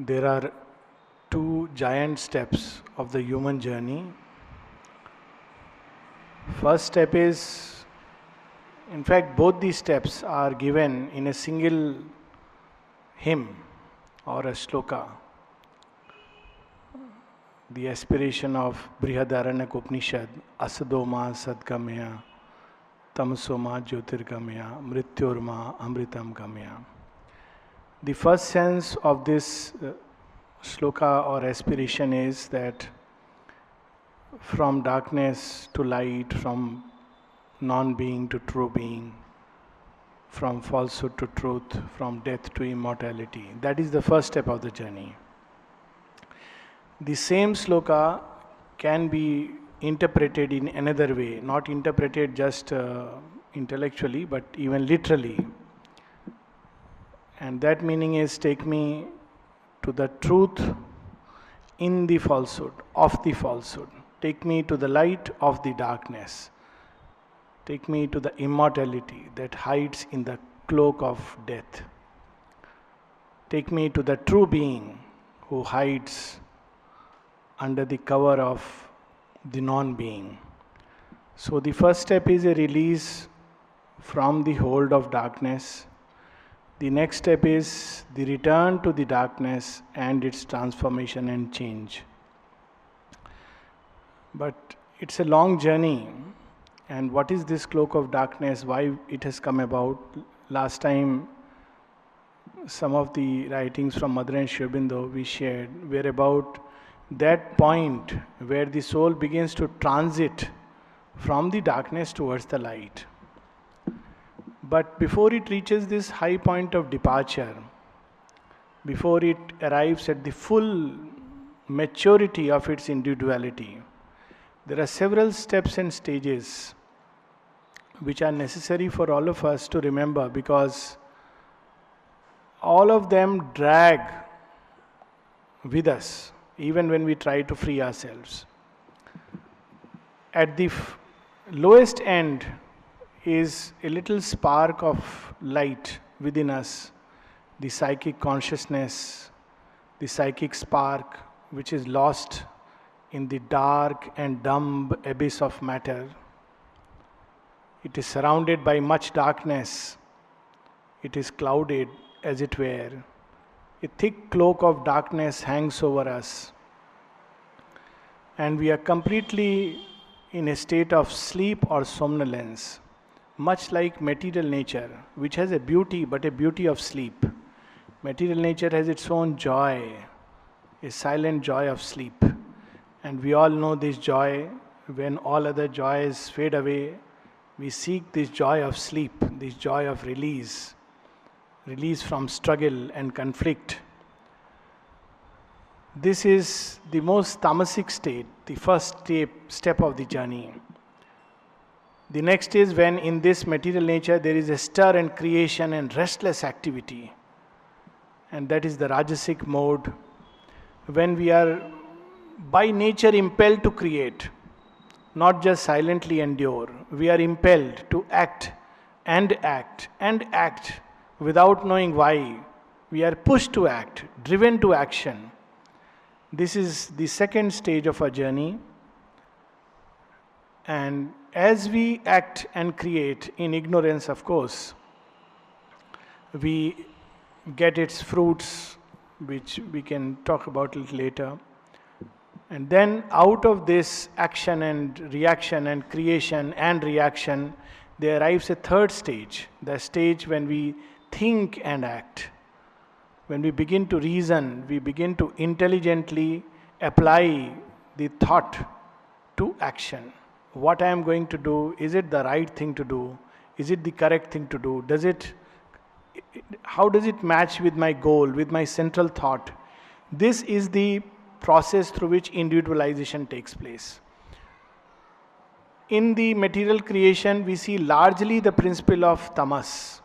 There are two giant steps of the human journey. First step is, in fact, both these steps are given in a single hymn or a shloka. The aspiration of Brihadaranyaka Upanishad, Asadoma Sadgamya, Tamasoma Jyotirgamya, Mrityorma Amritam Gamya. The first sense of this shloka or aspiration is that from darkness to light, from non-being to true being, from falsehood to truth, from death to immortality. That is the first step of the journey. The same shloka can be interpreted in another way, not interpreted just intellectually, but even literally. And that meaning is, take me to the truth in the falsehood, of the falsehood. Take me to the light of the darkness. Take me to the immortality that hides in the cloak of death. Take me to the true being who hides under the cover of the non-being. So the first step is a release from the hold of darkness. The next step is the return to the darkness and its transformation and change. But it's a long journey. And what is this cloak of darkness? Why it has come about? Last time, some of the writings from Mother and Aurobindo we shared were about that point where the soul begins to transit from the darkness towards the light. But before it reaches this high point of departure, before it arrives at the full maturity of its individuality, there are several steps and stages which are necessary for all of us to remember, because all of them drag with us even when we try to free ourselves. At the lowest end is a little spark of light within us, the psychic consciousness, the psychic spark which is lost in the dark and dumb abyss of matter. It is surrounded by much darkness. It is clouded, as it were. A thick cloak of darkness hangs over us. And we are completely in a state of sleep or somnolence, much like material nature, which has a beauty, but a beauty of sleep. Material nature has its own joy, a silent joy of sleep. And we all know this joy. When all other joys fade away, we seek this joy of sleep, this joy of release from struggle and conflict. This is the most tamasic state, the first step of the journey. The next is when in this material nature there is a stir and creation and restless activity. And that is the Rajasic mode, when we are by nature impelled to create, not just silently endure. We are impelled to act and act and act without knowing why. We are pushed to act, driven to action. This is the second stage of our journey. And as we act and create in ignorance, of course, we get its fruits, which we can talk about a little later. And then out of this action and reaction and creation and reaction, there arrives a third stage, the stage when we think and act. When we begin to reason, we begin to intelligently apply the thought to action. What I am going to do, is it the right thing to do? Is it the correct thing to do? How does it match with my goal, with my central thought? This is the process through which individualization takes place. In the material creation, we see largely the principle of tamas.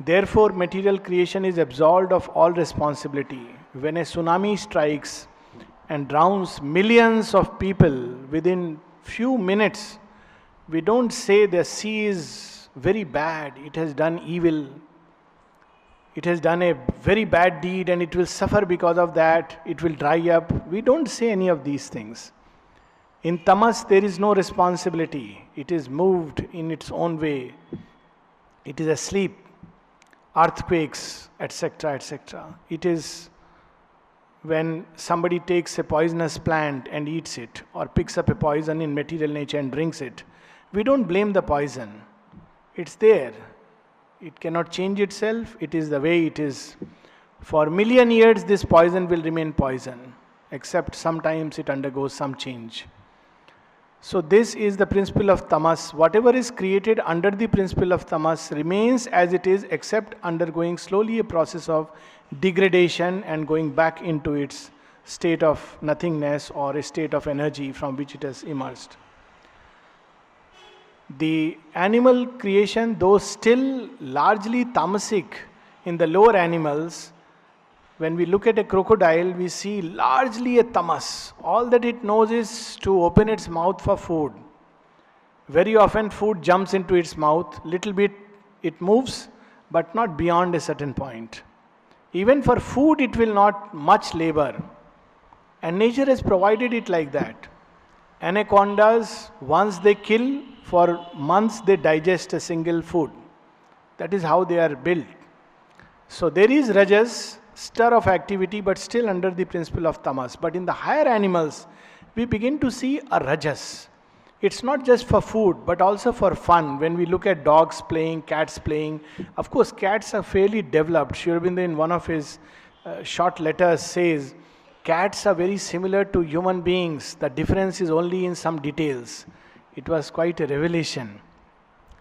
Therefore, material creation is absolved of all responsibility. When a tsunami strikes and drowns millions of people within few minutes, we don't say the sea is very bad, it has done evil. it has done a very bad deed and it will suffer because of that, it will dry up. We don't say any of these things. In tamas, there is no responsibility. It is moved in its own way. It is asleep, earthquakes, etc., etc. It is when somebody takes a poisonous plant and eats it, or picks up a poison in material nature and drinks it. We don't blame the poison. It's there. It cannot change itself. It is the way it is. For million years, this poison will remain poison, except sometimes it undergoes some change. So this is the principle of tamas. Whatever is created under the principle of tamas remains as it is, except undergoing slowly a process of degradation and going back into its state of nothingness or a state of energy from which it has emerged. The animal creation, though still largely tamasic in the lower animals, when we look at a crocodile, we see largely a tamas. All that it knows is to open its mouth for food. Very often food jumps into its mouth, little bit it moves, but not beyond a certain point. Even for food it will not much labor. And nature has provided it like that. Anacondas, once they kill, for months they digest a single food. That is how they are built. So there is rajas, stir of activity, but still under the principle of tamas. But in the higher animals, we begin to see a rajas. It's not just for food, but also for fun. When we look at dogs playing, cats playing, of course, cats are fairly developed. Sri Aurobindo in one of his short letters says, cats are very similar to human beings. The difference is only in some details. It was quite a revelation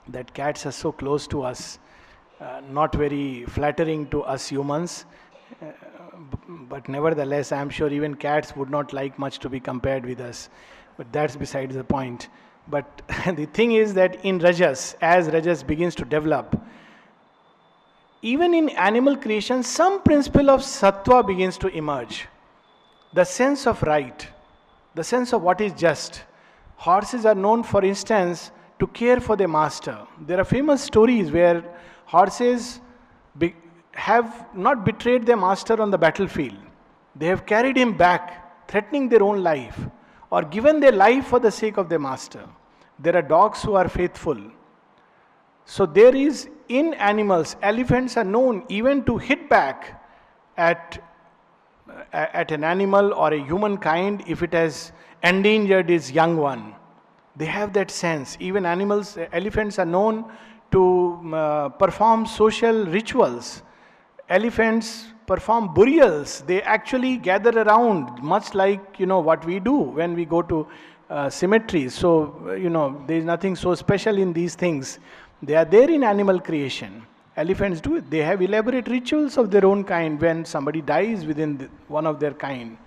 that cats are so close to us, not very flattering to us humans. But nevertheless, I am sure even cats would not like much to be compared with us. But that's besides the point. But the thing is that in Rajas, as Rajas begins to develop, even in animal creation, some principle of Sattva begins to emerge. The sense of right, the sense of what is just. Horses are known, for instance, to care for their master. There are famous stories where horses have not betrayed their master on the battlefield. They have carried him back, threatening their own life, or given their life for the sake of their master. There are dogs who are faithful. So there is, in animals, elephants are known even to hit back at an animal or a humankind if it has endangered its young one. They have that sense. Even animals, elephants are known to perform social rituals. Elephants perform burials. They actually gather around, much like what we do when we go to cemeteries. So there is nothing so special in these things. They are there in animal creation. Elephants do it. They have elaborate rituals of their own kind when somebody dies within one of their kind.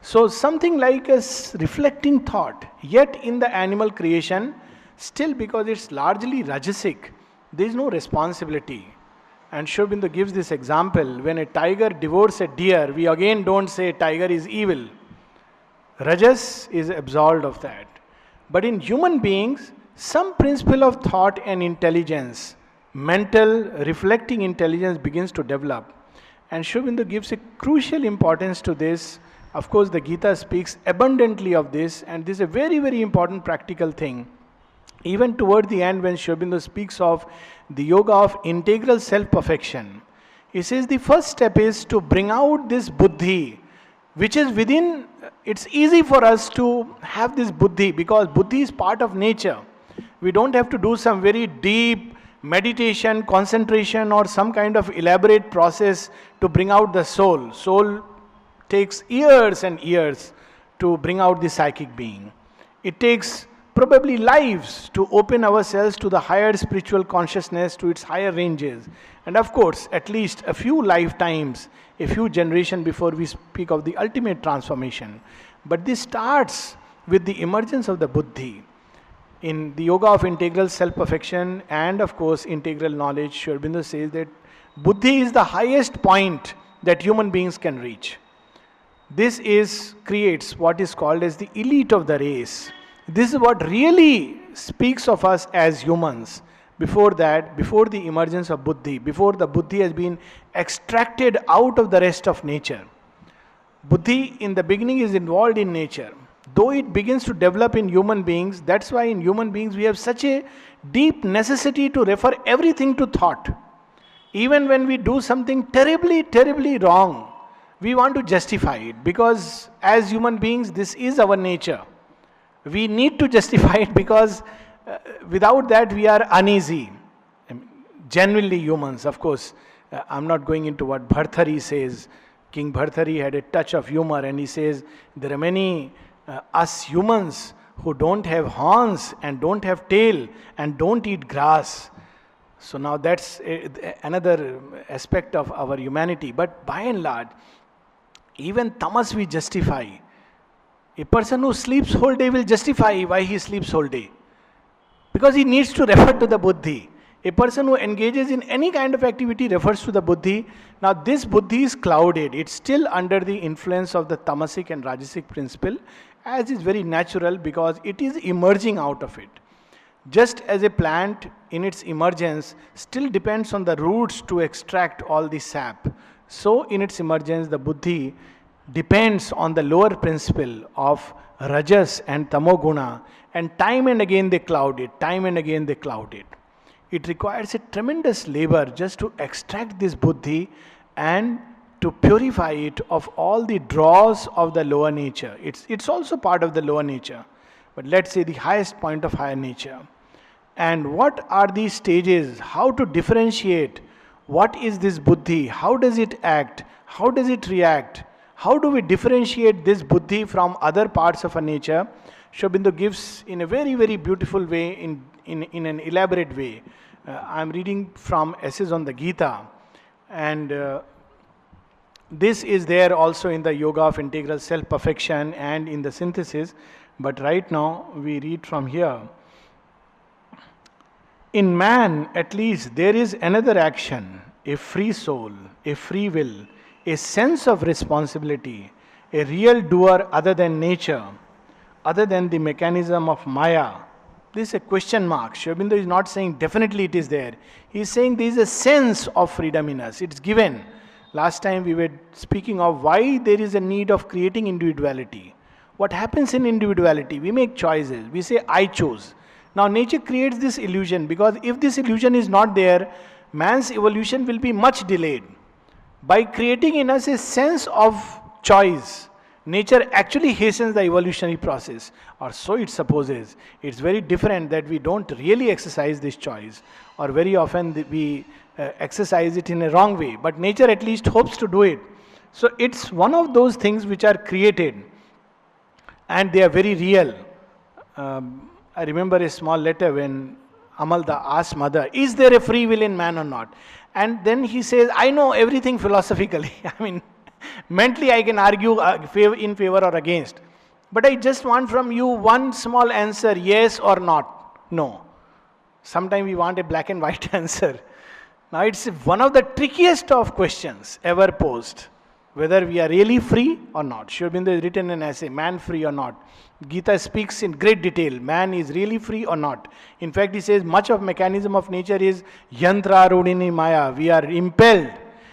So something like a reflecting thought. Yet in the animal creation, still because it's largely rajasic, there is no responsibility. And Sri Aurobindo gives this example. When a tiger devours a deer, we again don't say tiger is evil. Rajas is absolved of that. But in human beings, some principle of thought and intelligence, mental, reflecting intelligence begins to develop. And Sri Aurobindo gives a crucial importance to this. Of course, the Gita speaks abundantly of this, and this is a very, very important practical thing. Even toward the end, when Sri Aurobindo speaks of the yoga of integral self-perfection, he says the first step is to bring out this buddhi, which is within. It's easy for us to have this buddhi because buddhi is part of nature. We don't have to do some very deep meditation, concentration, or some kind of elaborate process to bring out the soul. Soul takes years and years to bring out the psychic being. It takes probably lives to open ourselves to the higher spiritual consciousness, to its higher ranges. And of course, at least a few lifetimes, a few generations before we speak of the ultimate transformation. But this starts with the emergence of the buddhi. In the yoga of integral self-perfection and of course integral knowledge, Sri Aurobindo says that buddhi is the highest point that human beings can reach. This creates what is called as the elite of the race. This is what really speaks of us as humans. before that, before the emergence of buddhi, before the buddhi has been extracted out of the rest of nature. Buddhi in the beginning is involved in nature. Though it begins to develop in human beings, that's why in human beings we have such a deep necessity to refer everything to thought. Even when we do something terribly, terribly wrong, we want to justify it, because as human beings, this is our nature. We need to justify it, because without that we are uneasy. Genuinely humans, of course. I'm not going into what Bhartari says. King Bhartari had a touch of humor, and he says there are many us humans who don't have horns and don't have tail and don't eat grass. So now that's another aspect of our humanity. But by and large, even tamas we justify. A person who sleeps whole day will justify why he sleeps whole day, because he needs to refer to the buddhi. A person who engages in any kind of activity refers to the buddhi. Now this buddhi is clouded. It's still under the influence of the tamasic and rajasic principle, as is very natural, because it is emerging out of it. Just as a plant in its emergence still depends on the roots to extract all the sap, so in its emergence the buddhi depends on the lower principle of rajas and tamoguna, and time and again they cloud it, time and again they cloud it. It requires a tremendous labor just to extract this buddhi and to purify it of all the draws of the lower nature. It's also part of the lower nature, but let's say the highest point of higher nature. And what are these stages? How to differentiate? What is this buddhi? How does it act? How does it react? How do we differentiate this buddhi from other parts of our nature? Aurobindo gives in a very, very beautiful way, in an elaborate way. I'm reading from Essays on the Gita, and this is there also in the Yoga of Integral Self-Perfection and in the Synthesis. But right now we read from here. In man, at least, there is another action, a free soul, a free will, a sense of responsibility, a real doer other than nature, other than the mechanism of Maya. This is a question mark. Aurobindo is not saying definitely it is there. He is saying there is a sense of freedom in us. It's given. Last time we were speaking of why there is a need of creating individuality. What happens in individuality? We make choices. We say, I choose. Now nature creates this illusion, because if this illusion is not there, man's evolution will be much delayed. By creating in us a sense of choice, nature actually hastens the evolutionary process, or so it supposes. It's very different that we don't really exercise this choice, or very often we exercise it in a wrong way, but nature at least hopes to do it. So it's one of those things which are created, and they are very real. I remember a small letter when Amalda asked mother, is there a free will in man or not? And then he says, I know everything philosophically. I mean, mentally I can argue in favor or against. But I just want from you one small answer, yes or not. No. Sometimes we want a black and white answer. Now it's one of the trickiest of questions ever posed, whether we are really free or not. Aurobindo has written an essay, Man Free or Not. Gita speaks in great detail, man is really free or not. In fact, he says much of mechanism of nature is yantra rudini maya. We are impelled,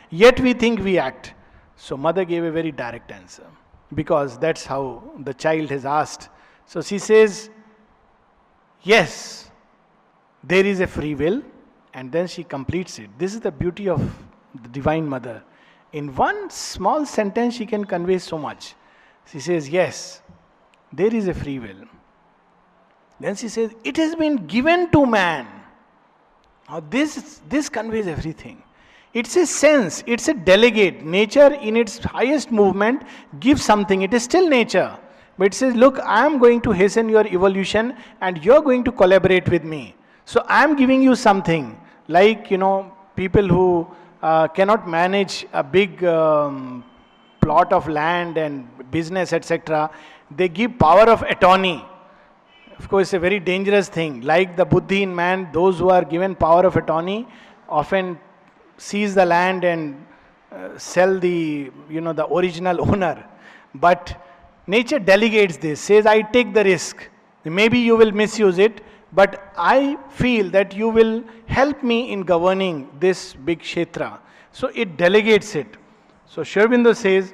yet we think we act. So mother gave a very direct answer, because that's how the child has asked. So she says, yes, there is a free will, and then she completes it. This is the beauty of the Divine Mother. In one small sentence, she can convey so much. She says, yes, there is a free will. Then she says, it has been given to man. Now this conveys everything. It's a sense, it's a delegate. Nature in its highest movement gives something. It is still nature. But it says, look, I am going to hasten your evolution and you're going to collaborate with me. So I am giving you something. Like, people who cannot manage a big plot of land and business, etc., they give power of attorney. Of course, it's a very dangerous thing. Like the buddhi in man, those who are given power of attorney often seize the land and sell the original owner. But nature delegates this, says, I take the risk. Maybe you will misuse it, but I feel that you will help me in governing this big kshetra. So it delegates it. So Sri Aurobindo says,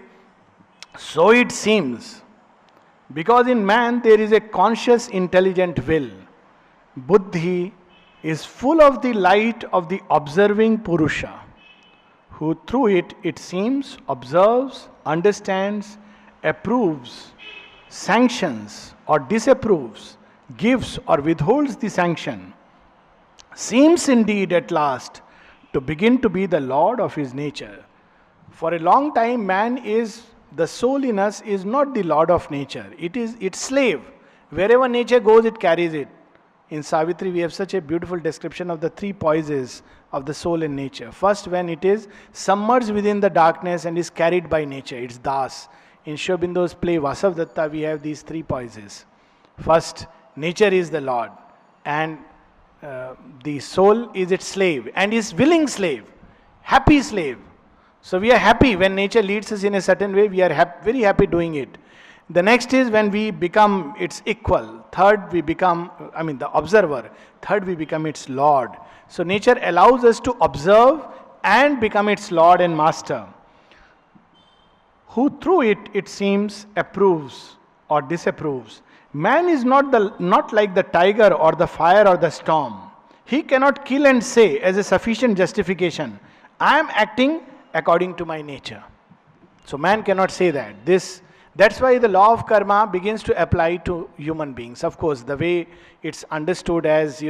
so it seems, because in man there is a conscious, intelligent will. Buddhi is full of the light of the observing Purusha, who through it, it seems, observes, understands, approves, sanctions or disapproves, gives or withholds the sanction, seems indeed at last to begin to be the lord of his nature. For a long time, man is, the soul in us is not the lord of nature. It is its slave. Wherever nature goes, it carries it. In Savitri, we have such a beautiful description of the three poises of the soul in nature. First, when it is submerged within the darkness and is carried by nature, it's Das. In Sri Aurobindo's play Vasavdatta, we have these three poises. First, nature is the Lord, and the soul is its slave, and is willing slave, happy slave. So we are happy when nature leads us in a certain way, we are very happy doing it. The next is when we become its equal. Third, we become, the observer. Third, we become its Lord. So nature allows us to observe and become its Lord and Master, who through it, it seems, approves or disapproves. Man is not like the tiger or the fire or the storm. He cannot kill and say as a sufficient justification, I am acting according to my nature. So man cannot say that. That's why the law of karma begins to apply to human beings. Of course, the way it's understood as,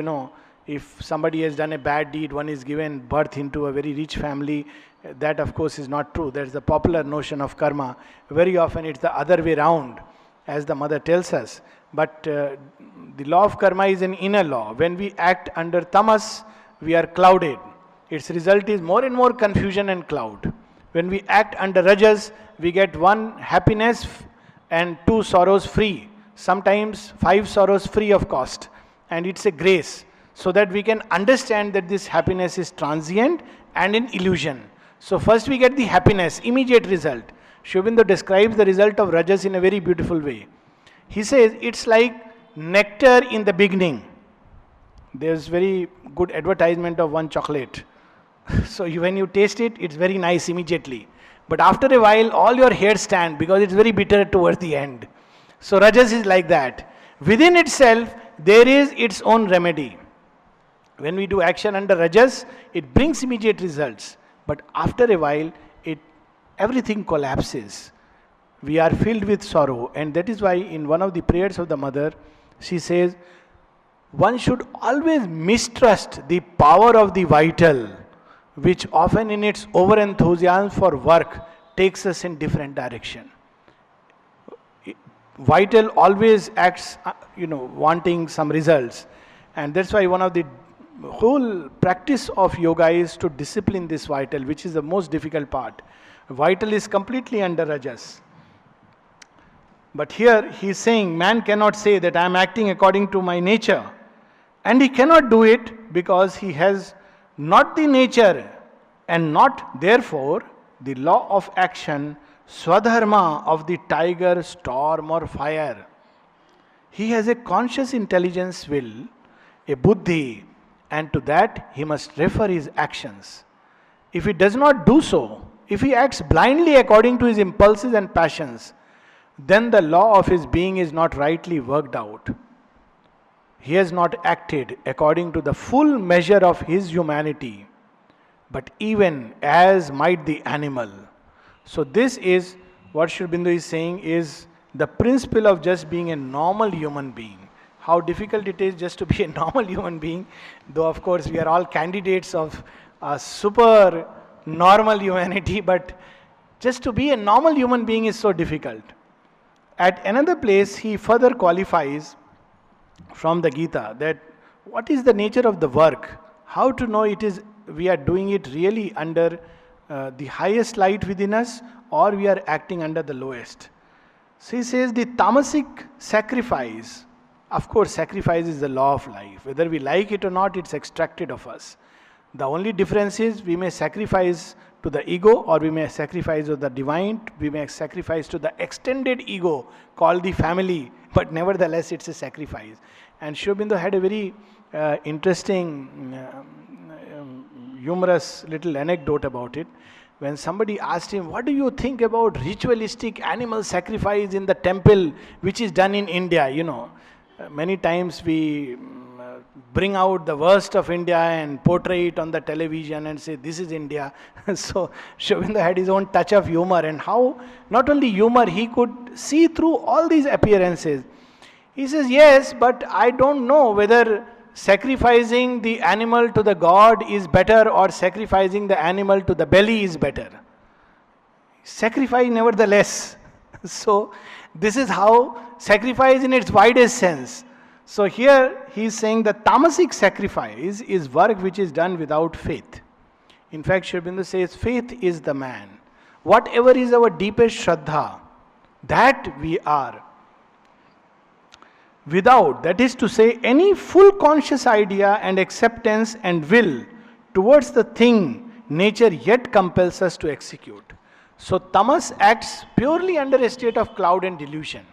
if somebody has done a bad deed, one is given birth into a very rich family, that of course is not true. There's the popular notion of karma. Very often it's the other way round, as the mother tells us. But the law of karma is an inner law. When we act under tamas, we are clouded. Its result is more and more confusion and cloud. When we act under rajas, we get one happiness and two sorrows free. Sometimes 5 sorrows free of cost. And it's a grace, so that we can understand that this happiness is transient and an illusion. So first we get the happiness, immediate result. Sri Aurobindo describes the result of rajas in a very beautiful way. He says it's like nectar in the beginning. There's very good advertisement of one chocolate. So when you taste it, it's very nice immediately. But after a while, all your hairs stand because it's very bitter towards the end. So rajas is like that. Within itself, there is its own remedy. When we do action under rajas, it brings immediate results. But after a while, everything collapses. We are filled with sorrow. And that is why in one of the prayers of the mother, she says, one should always mistrust the power of the vital, which often in its over-enthusiasm for work takes us in different direction. Vital always acts, wanting some results. And that's why one of the whole practice of yoga is to discipline this vital, which is the most difficult part. Vital is completely under rajas. But here he is saying, man cannot say that I am acting according to my nature. And he cannot do it because he has not the nature and not therefore the law of action, swadharma of the tiger, storm or fire. He has a conscious intelligence will, a buddhi, and to that he must refer his actions. If he does not do so, if he acts blindly according to his impulses and passions, then the law of his being is not rightly worked out. He has not acted according to the full measure of his humanity, but even as might the animal. So this is what Sri Aurobindo is saying is the principle of just being a normal human being. How difficult it is just to be a normal human being, though of course we are all candidates of a super normal humanity, but just to be a normal human being is so difficult. At another place he further qualifies from the Gita that what is the nature of the work, how to know we are doing it really under the highest light within us or we are acting under the lowest. So he says the tamasic sacrifice, of course sacrifice is the law of life, whether we like it or not, it's extracted of us. The only difference is we may sacrifice to the ego, or we may sacrifice to the divine, we may sacrifice to the extended ego called the family, but nevertheless it's a sacrifice. And Sri Aurobindo had a very interesting, humorous little anecdote about it. When somebody asked him, what do you think about ritualistic animal sacrifice in the temple which is done in India? Many times we bring out the worst of India and portray it on the television and say, this is India. So Sri Aurobindo had his own touch of humor, and how, not only humor, he could see through all these appearances. He says, yes, but I don't know whether sacrificing the animal to the god is better or sacrificing the animal to the belly is better. Sacrifice nevertheless. So this is how sacrifice in its widest sense. So here he is saying that tamasic sacrifice is work which is done without faith. In fact, Sri Aurobindo says faith is the man. Whatever is our deepest shraddha, that we are. Without, that is to say, any full conscious idea and acceptance and will towards the thing nature yet compels us to execute. So tamas acts purely under a state of cloud and delusion.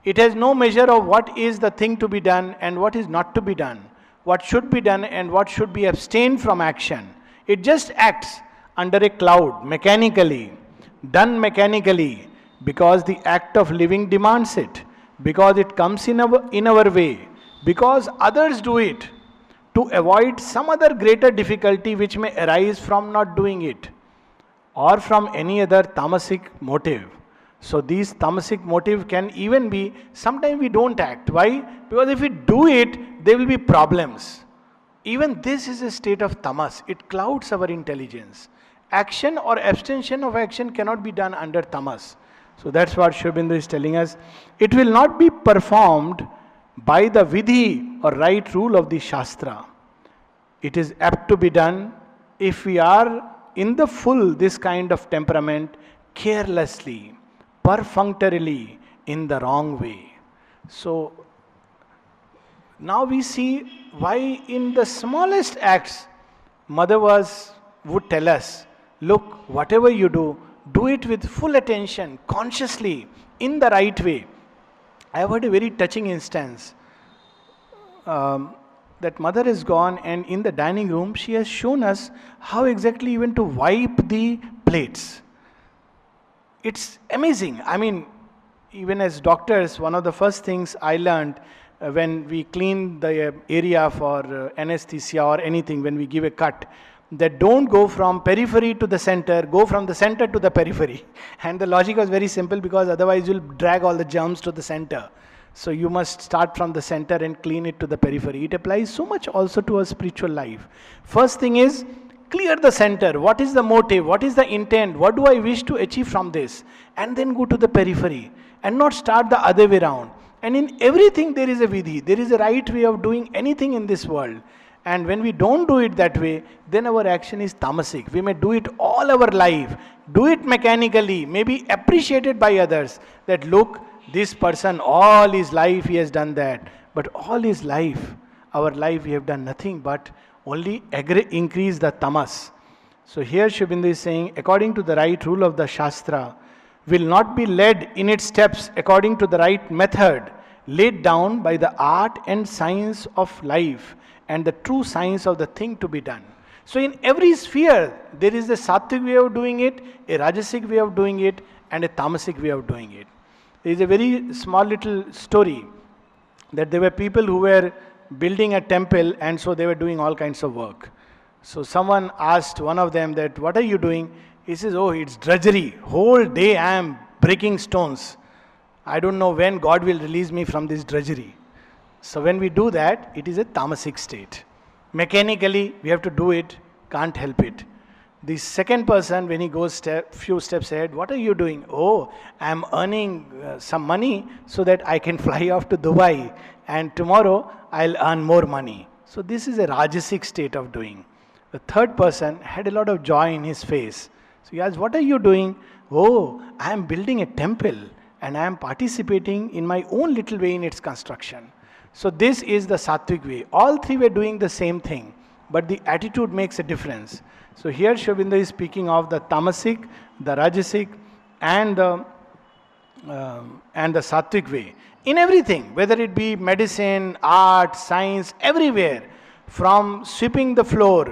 It has no measure of what is the thing to be done and what is not to be done, what should be done and what should be abstained from action. It just acts under a cloud, mechanically, done mechanically, because the act of living demands it, because it comes in our way, because others do it, to avoid some other greater difficulty which may arise from not doing it, or from any other tamasic motive. So these tamasic motive can even be, sometimes we don't act. Why? Because if we do it, there will be problems. Even this is a state of tamas. It clouds our intelligence. Action or abstention of action cannot be done under tamas. So that's what Sri Aurobindo is telling us. It will not be performed by the vidhi or right rule of the Shastra. It is apt to be done if we are in the full this kind of temperament, carelessly, perfunctorily, in the wrong way. So now we see why in the smallest acts, Mother would tell us, look, whatever you do it with full attention, consciously, in the right way. I have heard a very touching instance. That Mother is gone, and in the dining room she has shown us how exactly even to wipe the plates. It's amazing. I mean, even as doctors, one of the first things I learned when we clean the area for anesthesia or anything, when we give a cut, that don't go from periphery to the center, go from the center to the periphery. And the logic was very simple, because otherwise you'll drag all the germs to the center. So you must start from the center and clean it to the periphery. It applies so much also to our spiritual life. First thing is, clear the center. What is the motive? What is the intent? What do I wish to achieve from this? And then go to the periphery and not start the other way around. And in everything there is a vidhi. There is a right way of doing anything in this world. And when we don't do it that way, then our action is tamasic. We may do it all our life, do it mechanically, maybe appreciated by others, that look, this person, all his life he has done that. But all his life, our life, we have done nothing but only increase the tamas. So here Sri Aurobindo is saying, according to the right rule of the Shastra, will not be led in its steps according to the right method, laid down by the art and science of life, and the true science of the thing to be done. So in every sphere, there is a sattvic way of doing it, a rajasic way of doing it, and a tamasic way of doing it. There is a very small little story that there were people who were building a temple, and so they were doing all kinds of work. So someone asked one of them that, what are you doing? He says, oh, it's drudgery. Whole day I am breaking stones. I don't know when God will release me from this drudgery. So when we do that, it is a tamasic state. Mechanically, we have to do it, can't help it. The second person, when he goes few steps ahead, what are you doing? Oh, I am earning some money so that I can fly off to Dubai, and tomorrow I'll earn more money. So this is a rajasic state of doing. The third person had a lot of joy in his face. So he asked, what are you doing? Oh, I am building a temple and I am participating in my own little way in its construction. So this is the sattvic way. All three were doing the same thing, but the attitude makes a difference. So here Aurobindo is speaking of the tamasic, the rajasic, and the sattvic way. In everything, whether it be medicine, art, science, everywhere, from sweeping the floor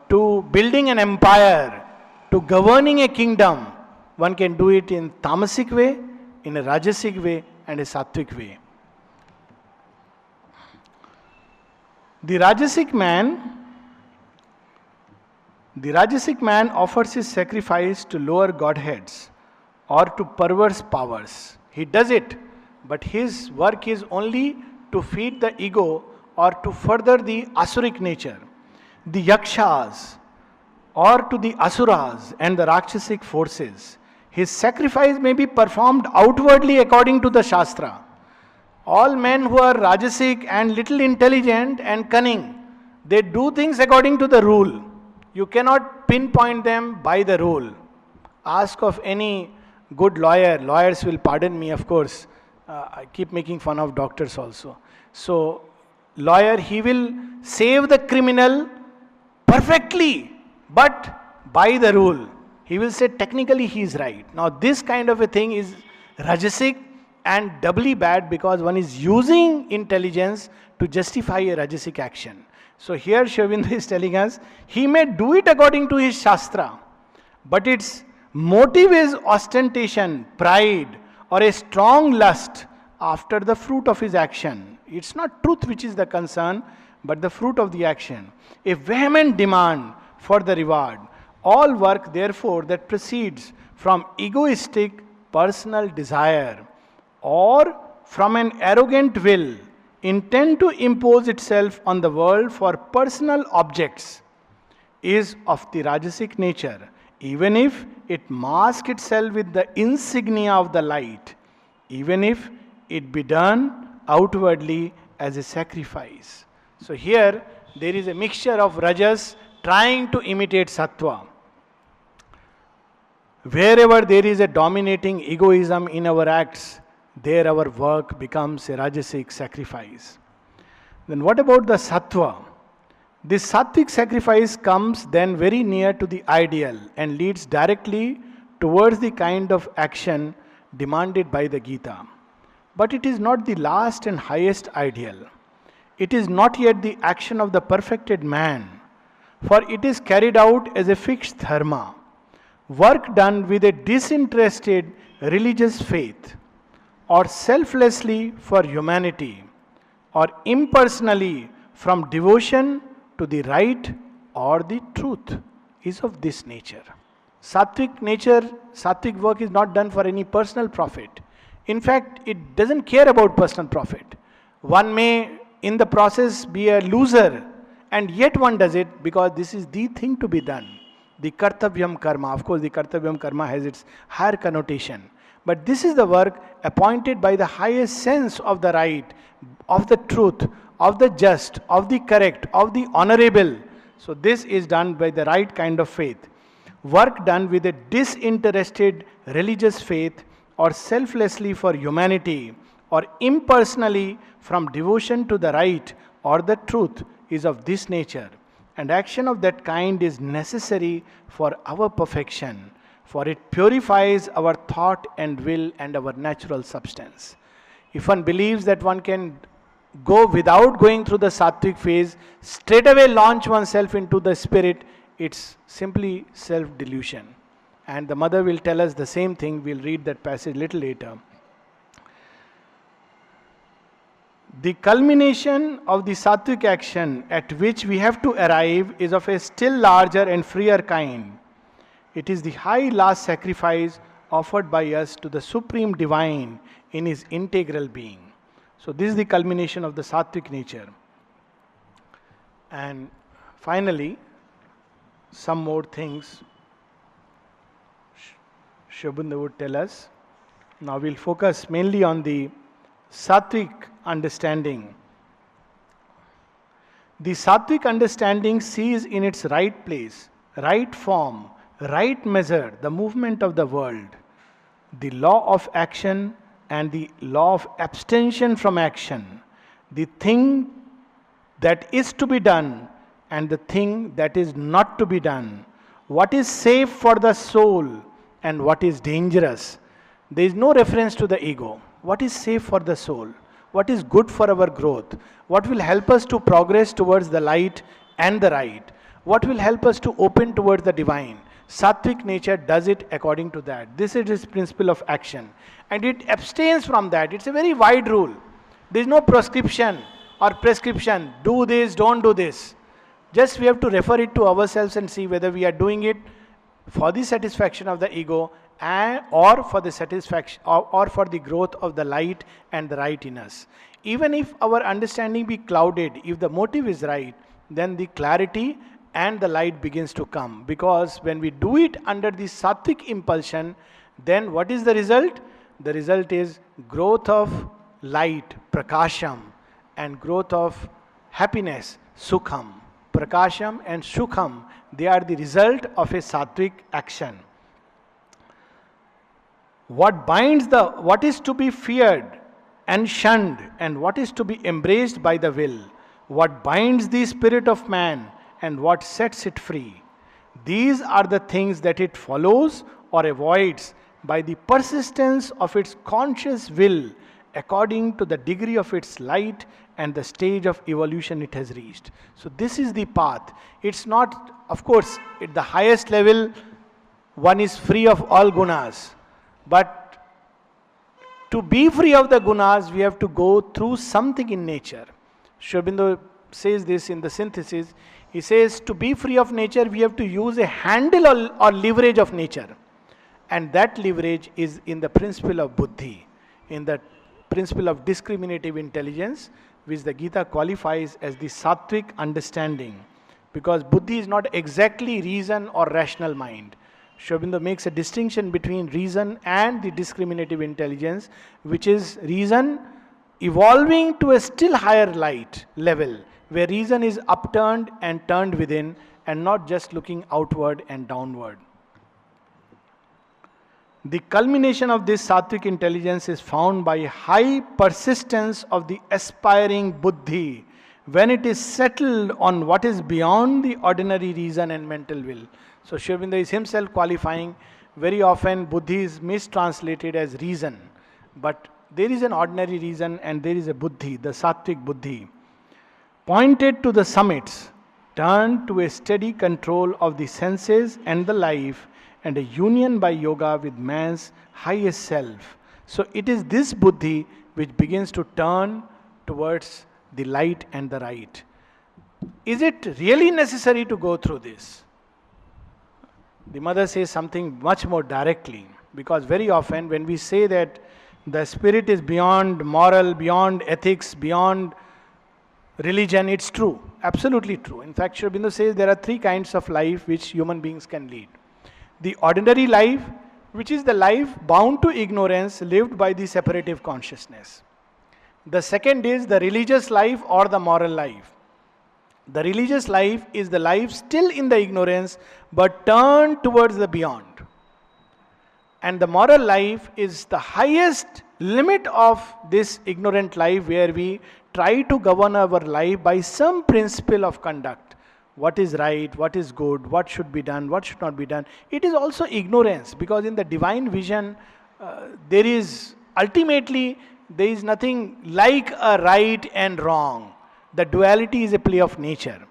to building an empire, to governing a kingdom, one can do it in tamasic way, in a rajasic way, and a sattvic way. The Rajasic man offers his sacrifice to lower godheads or to perverse powers. He does it, but his work is only to feed the ego or to further the asuric nature, the yakshas, or to the asuras and the rakshasic forces. His sacrifice may be performed outwardly according to the Shastra. All men who are rajasic and little intelligent and cunning, they do things according to the rule. You cannot pinpoint them by the rule. Ask of any good lawyer. Lawyers will pardon me, of course. I keep making fun of doctors also. So, lawyer, he will save the criminal perfectly, but by the rule. He will say technically he is right. Now, this kind of a thing is rajasic and doubly bad because one is using intelligence to justify a rajasic action. So here Aurobindo is telling us, he may do it according to his Shastra, but its motive is ostentation, pride, or a strong lust after the fruit of his action. It's not truth which is the concern, but the fruit of the action. A vehement demand for the reward. All work, therefore, that proceeds from egoistic personal desire or from an arrogant will intend to impose itself on the world for personal objects is of the rajasic nature, even if it mask itself with the insignia of the light, even if it be done outwardly as a sacrifice. So here there is a mixture of rajas trying to imitate sattva. Wherever there is a dominating egoism in our acts, there our work becomes a rajasic sacrifice. Then what about the sattva? This sattvic sacrifice comes then very near to the ideal and leads directly towards the kind of action demanded by the Gita. But it is not the last and highest ideal. It is not yet the action of the perfected man, for it is carried out as a fixed dharma, work done with a disinterested religious faith, or selflessly for humanity, or impersonally from devotion to the right or the truth, is of this nature. Sattvic work is not done for any personal profit. In fact, it doesn't care about personal profit. One may in the process be a loser, and yet one does it because this is the thing to be done. The kartavyam karma, of course the kartavyam karma has its higher connotation. But this is the work appointed by the highest sense of the right, of the truth, of the just, of the correct, of the honorable. So this is done by the right kind of faith. Work done with a disinterested religious faith or selflessly for humanity or impersonally from devotion to the right or the truth is of this nature. And action of that kind is necessary for our perfection, for it purifies our thought and will and our natural substance. If one believes that one can go without going through the sattvic phase, straight away launch oneself into the spirit, it's simply self-delusion. And the mother will tell us the same thing. We'll read that passage a little later. The culmination of the sattvic action at which we have to arrive is of a still larger and freer kind. It is the high last sacrifice offered by us to the Supreme Divine in His integral being. So this is the culmination of the sattvic nature. And finally, some more things Aurobindo would tell us. Now we'll focus mainly on the sattvic understanding. The sattvic understanding sees in its right place, right form, right measure the movement of the world, the law of action and the law of abstention from action, the thing that is to be done and the thing that is not to be done, what is safe for the soul and what is dangerous. There is no reference to the ego. What is safe for the soul? What is good for our growth? What will help us to progress towards the light and the right? What will help us to open towards the divine? Sattvic nature does it according to that. This is its principle of action. And it abstains from that. It's a very wide rule. There is no prescription or prescription. Do this, don't do this. Just we have to refer it to ourselves and see whether we are doing it for the satisfaction of the ego or for the satisfaction or for the growth of the light and the right in us. Even if our understanding be clouded, if the motive is right, then the clarity and the light begins to come. Because when we do it under the sattvic impulsion, then what is the result? The result is growth of light, prakasham, and growth of happiness, sukham. Prakasham and sukham, they are the result of a sattvic action. What is to be feared and shunned, and what is to be embraced by the will, what binds the spirit of man and what sets it free. These are the things that it follows or avoids by the persistence of its conscious will according to the degree of its light and the stage of evolution it has reached. So this is the path. It's not, of course, at the highest level, one is free of all gunas. But to be free of the gunas, we have to go through something in nature. Aurobindo says this in the synthesis. He says to be free of nature, we have to use a handle or leverage of nature. And that leverage is in the principle of buddhi, in the principle of discriminative intelligence, which the Gita qualifies as the sattvic understanding. Because buddhi is not exactly reason or rational mind. Aurobindo makes a distinction between reason and the discriminative intelligence, which is reason evolving to a still higher light level, where reason is upturned and turned within and not just looking outward and downward. The culmination of this sattvic intelligence is found by high persistence of the aspiring buddhi when it is settled on what is beyond the ordinary reason and mental will. So Aurobindo is himself qualifying, very often buddhi is mistranslated as reason, but there is an ordinary reason and there is a buddhi, the sattvic buddhi. Pointed to the summits, turned to a steady control of the senses and the life, and a union by yoga with man's highest self. So it is this buddhi which begins to turn towards the light and the right. Is it really necessary to go through this? The mother says something much more directly, because very often when we say that the spirit is beyond moral, beyond ethics, beyond religion, it's true, absolutely true. In fact, Aurobindo says there are three kinds of life which human beings can lead. The ordinary life, which is the life bound to ignorance, lived by the separative consciousness. The second is the religious life or the moral life. The religious life is the life still in the ignorance but turned towards the beyond. And the moral life is the highest limit of this ignorant life, where we try to govern our life by some principle of conduct. What is right, what is good, what should be done, what should not be done. It is also ignorance, because in the divine vision, there is nothing like a right and wrong. The duality is a play of nature.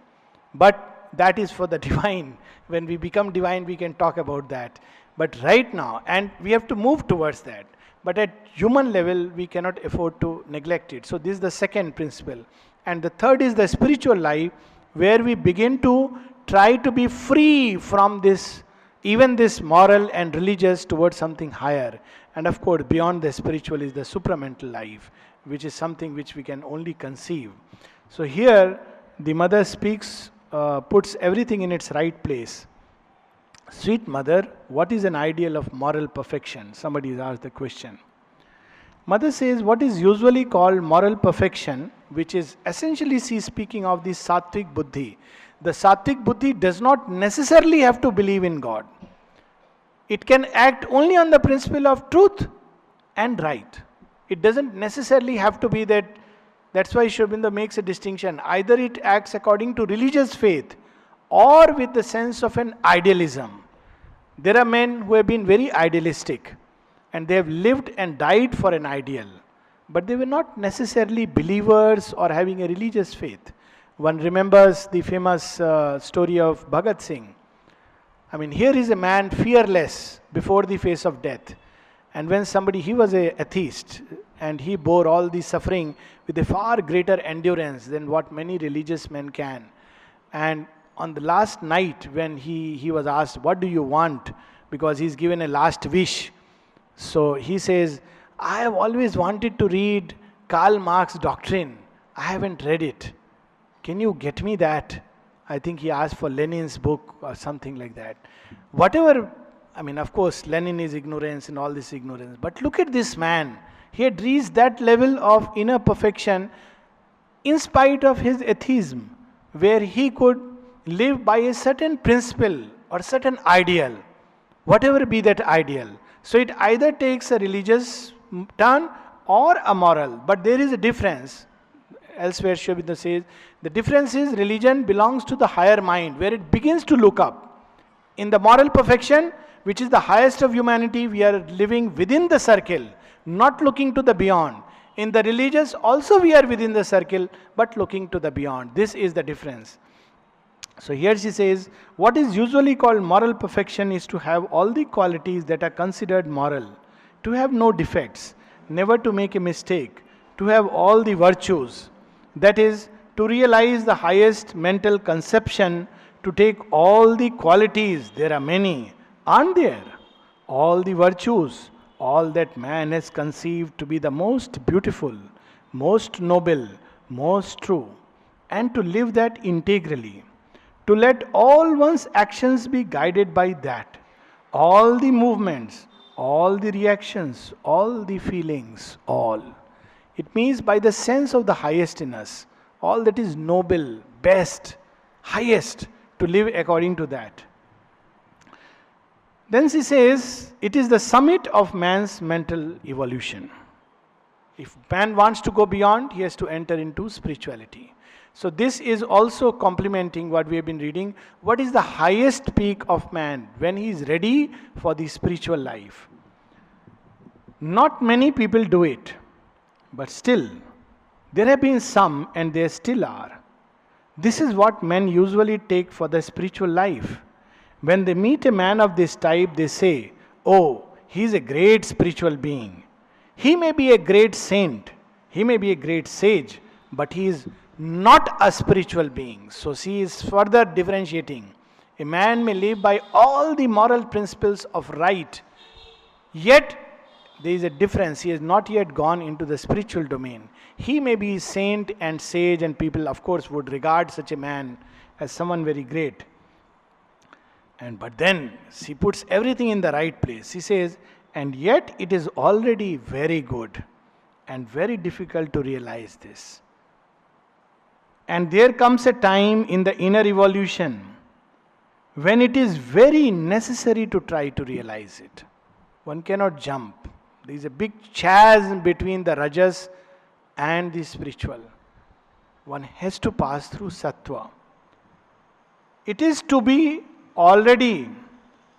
But that is for the divine. When we become divine, we can talk about that. But right now, and we have to move towards that. But at human level, we cannot afford to neglect it. So this is the second principle. And the third is the spiritual life, where we begin to try to be free from this, even this moral and religious, towards something higher. And of course, beyond the spiritual is the supramental life, which is something which we can only conceive. So here, the mother speaks, puts everything in its right place. Sweet mother, what is an ideal of moral perfection? Somebody has asked the question. Mother says, what is usually called moral perfection, which is essentially, she is speaking of the sattvic buddhi. The sattvic buddhi does not necessarily have to believe in God. It can act only on the principle of truth and right. It doesn't necessarily have to be that That's why Sri Aurobindo makes a distinction. Either it acts according to religious faith or with the sense of an idealism. There are men who have been very idealistic and they have lived and died for an ideal, but they were not necessarily believers or having a religious faith. One remembers the famous story of Bhagat Singh. I mean, here is a man fearless before the face of death. And when he was an atheist, and he bore all the suffering with a far greater endurance than what many religious men can. And on the last night, when he was asked, what do you want? Because he's given a last wish. So he says, I have always wanted to read Karl Marx's Doctrine. I haven't read it. Can you get me that? I think he asked for Lenin's book or something like that. Whatever, I mean, of course, Lenin is ignorance and all this ignorance. But look at this man. He had reached that level of inner perfection in spite of his atheism, where he could live by a certain principle or certain ideal, whatever be that ideal. So it either takes a religious turn or a moral. But there is a difference. Elsewhere, Sri Aurobindo says, the difference is religion belongs to the higher mind, where it begins to look up. In the moral perfection, which is the highest of humanity, we are living within the circle, not looking to the beyond. In the religious, also we are within the circle, but looking to the beyond. This is the difference. So here she says, what is usually called moral perfection is to have all the qualities that are considered moral, to have no defects, never to make a mistake, to have all the virtues. That is, to realize the highest mental conception, to take all the qualities, there are many, aren't there? All the virtues, all that man has conceived to be the most beautiful, most noble, most true, and to live that integrally. To let all one's actions be guided by that. All the movements, all the reactions, all the feelings, all. It means by the sense of the highest in us, all that is noble, best, highest, to live according to that. Then she says, it is the summit of man's mental evolution. If man wants to go beyond, he has to enter into spirituality. So this is also complementing what we have been reading. What is the highest peak of man when he is ready for the spiritual life? Not many people do it. But still, there have been some and there still are. This is what men usually take for the spiritual life. When they meet a man of this type, they say, oh, he is a great spiritual being. He may be a great saint, he may be a great sage, but he is not a spiritual being. So she is further differentiating. A man may live by all the moral principles of right, yet there is a difference. He has not yet gone into the spiritual domain. He may be saint and sage, and people, of course, would regard such a man as someone very great. But then she puts everything in the right place. She says, and yet it is already very good and very difficult to realize this. And there comes a time in the inner evolution when it is very necessary to try to realize it. One cannot jump. There is a big chasm between the rajas and the spiritual. One has to pass through sattva. It is to be already,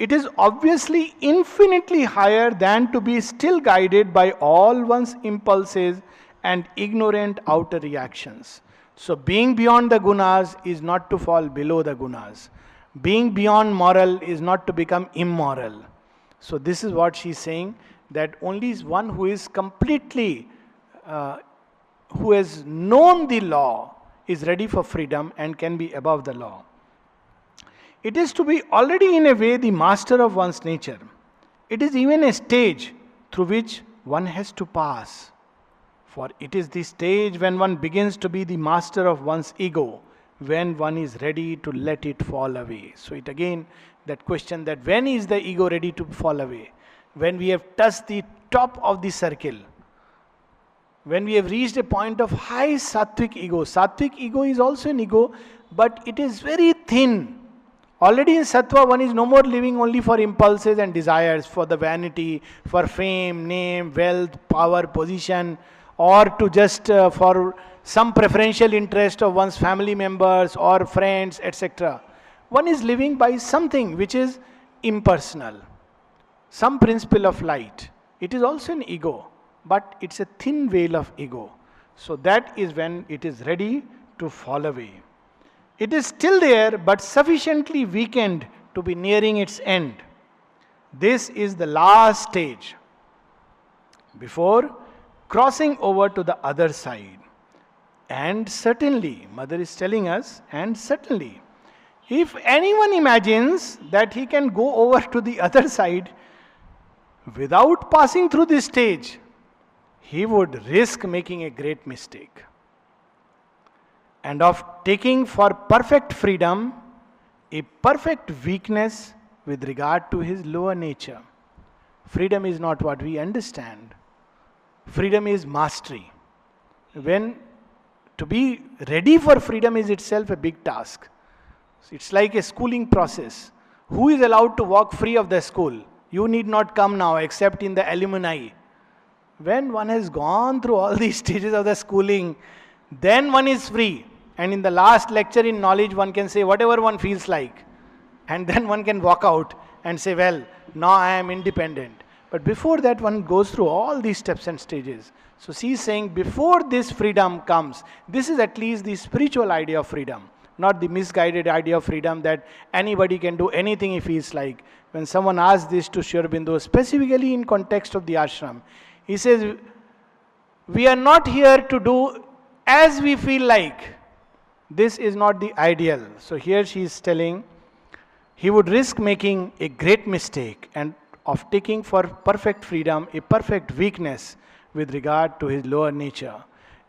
it is obviously infinitely higher than to be still guided by all one's impulses and ignorant outer reactions. So being beyond the gunas is not to fall below the gunas. Being beyond moral is not to become immoral. So this is what she is saying, that only one who is completely, who has known the law is ready for freedom and can be above the law. It is to be already in a way the master of one's nature. It is even a stage through which one has to pass. For it is the stage when one begins to be the master of one's ego, when one is ready to let it fall away. So it again, that question that when is the ego ready to fall away? When we have touched the top of the circle. When we have reached a point of high sattvic ego. Sattvic ego is also an ego, but it is very thin. Already in sattva, one is no more living only for impulses and desires, for the vanity, for fame, name, wealth, power, position, or to just for some preferential interest of one's family members or friends, etc. One is living by something which is impersonal, some principle of light. It is also an ego, but it's a thin veil of ego. So that is when it is ready to fall away. It is still there, but sufficiently weakened to be nearing its end. This is the last stage before crossing over to the other side. And certainly, Mother is telling us, and certainly, if anyone imagines that he can go over to the other side without passing through this stage, he would risk making a great mistake. And of taking for perfect freedom a perfect weakness with regard to his lower nature. Freedom is not what we understand. Freedom is mastery. When to be ready for freedom is itself a big task. It's like a schooling process. Who is allowed to walk free of the school? You need not come now except in the alumni. When one has gone through all these stages of the schooling, then one is free. And in the last lecture in knowledge, one can say whatever one feels like. And then one can walk out and say, well, now I am independent. But before that, one goes through all these steps and stages. So she is saying, before this freedom comes, this is at least the spiritual idea of freedom, not the misguided idea of freedom that anybody can do anything he feels like. When someone asks this to Aurobindo, specifically in context of the ashram, he says, we are not here to do as we feel like. This is not the ideal. So here she is telling, he would risk making a great mistake and of taking for perfect freedom a perfect weakness with regard to his lower nature.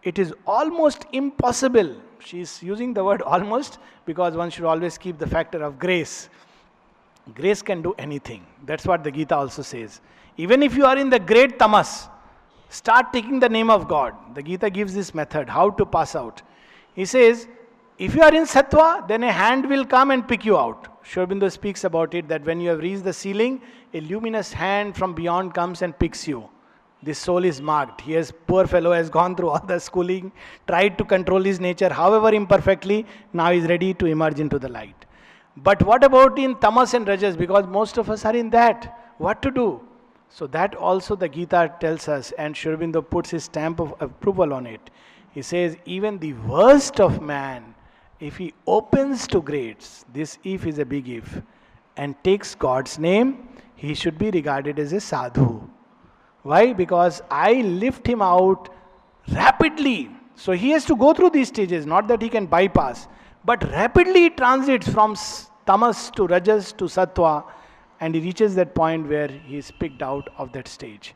It is almost impossible. She is using the word almost because one should always keep the factor of grace. Grace can do anything. That's what the Gita also says. Even if you are in the great tamas, start taking the name of God. The Gita gives this method, how to pass out. He says, if you are in sattva, then a hand will come and pick you out. Aurobindo speaks about it, that when you have reached the ceiling, a luminous hand from beyond comes and picks you. This soul is marked. He has, poor fellow, has gone through all the schooling, tried to control his nature, however imperfectly, now is ready to emerge into the light. But what about in tamas and rajas? Because most of us are in that. What to do? So that also the Gita tells us, and Aurobindo puts his stamp of approval on it. He says, even the worst of man, if he opens to grades, this if is a big if, and takes God's name, he should be regarded as a sadhu. Why? Because I lift him out rapidly. So he has to go through these stages, not that he can bypass, but rapidly he transits from tamas to rajas to sattva, and he reaches that point where he is picked out of that stage.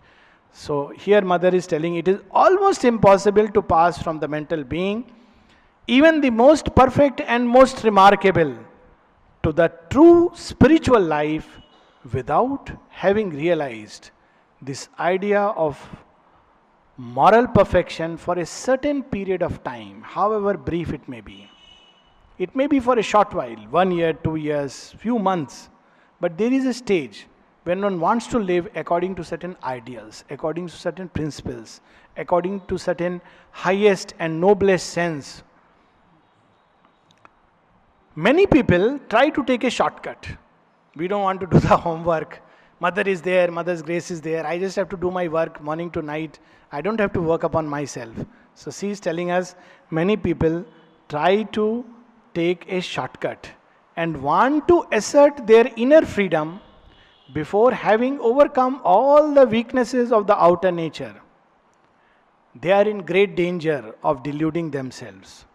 So here Mother is telling it is almost impossible to pass from the mental being, even the most perfect and most remarkable, to the true spiritual life without having realized this idea of moral perfection for a certain period of time, however brief it may be. It may be for a short while, 1 year, 2 years, few months, but there is a stage when one wants to live according to certain ideals, according to certain principles, according to certain highest and noblest sense. Many people try to take a shortcut. We don't want to do the homework. Mother is there, Mother's grace is there. I just have to do my work morning to night. I don't have to work upon myself. So she is telling us, many people try to take a shortcut and want to assert their inner freedom before having overcome all the weaknesses of the outer nature. They are in great danger of deluding themselves.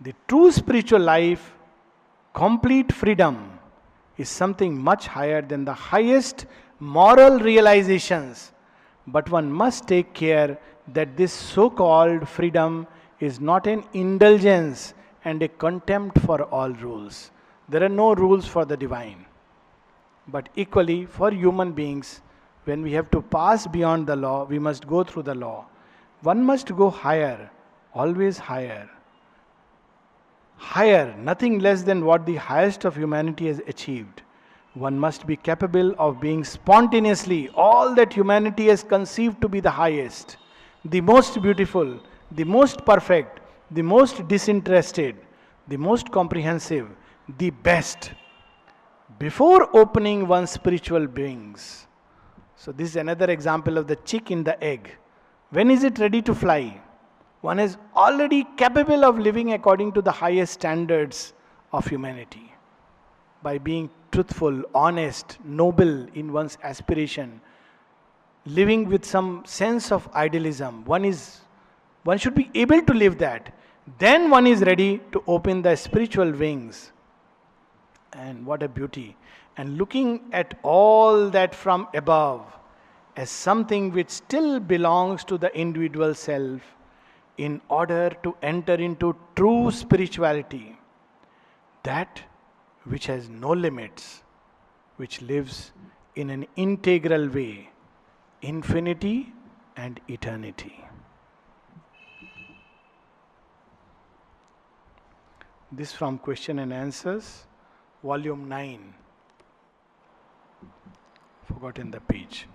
The true spiritual life, complete freedom, is something much higher than the highest moral realizations. But one must take care that this so-called freedom is not an indulgence and a contempt for all rules. There are no rules for the divine. But equally for human beings, when we have to pass beyond the law, we must go through the law. One must go higher, always higher. Higher, nothing less than what the highest of humanity has achieved. One must be capable of being spontaneously all that humanity has conceived to be the highest, the most beautiful, the most perfect, the most disinterested, the most comprehensive, the best, before opening one's spiritual wings. So, this is another example of the chick in the egg. When is it ready to fly? One is already capable of living according to the highest standards of humanity. By being truthful, honest, noble in one's aspiration, living with some sense of idealism. One should be able to live that. Then one is ready to open the spiritual wings. And what a beauty. And looking at all that from above as something which still belongs to the individual self, in order to enter into true spirituality, that which has no limits, which lives in an integral way, infinity and eternity. This from Question and Answers, Volume 9. Forgotten the page.